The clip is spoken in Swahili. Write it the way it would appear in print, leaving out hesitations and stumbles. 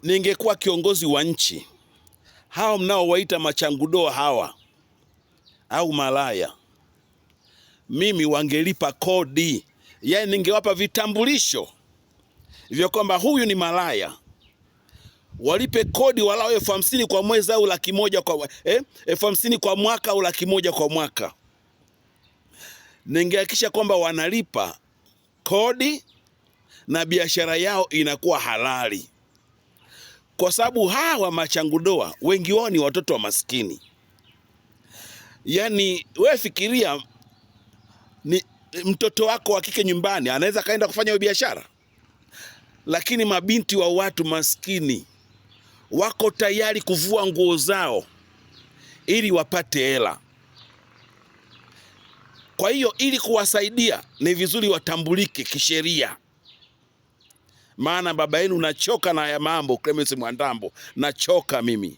ningekuwa kiongozi wa nchi, hao mnaowaita machangudoa hawa au malaya, mimi wangelipa kodi. Yaani ningewapa vitambulisho vya kwamba huyu ni malaya, walipe kodi walao 50,000 kwa mwezi au 100,000 kwa 50,000 kwa mwaka au 100,000 kwa mwaka. Ningehakikisha kwamba wanalipa kodi na biashara yao inakuwa halali, kwa sababu hawa machangudoa wengi wao ni watoto wa maskini. Yaani wewe fikiria, ni mtoto wako wa kike nyumbani anaweza kaenda kufanya biashara, lakini mabinti wa watu maskini wako tayari kuvua nguo zao ili wapate hela. Kwa hiyo ili kuwasaidia ni vizuri watambulike kisheria. Maana baba yenu nachoka na haya mambo, Clemence Mwandambo, nachoka mimi.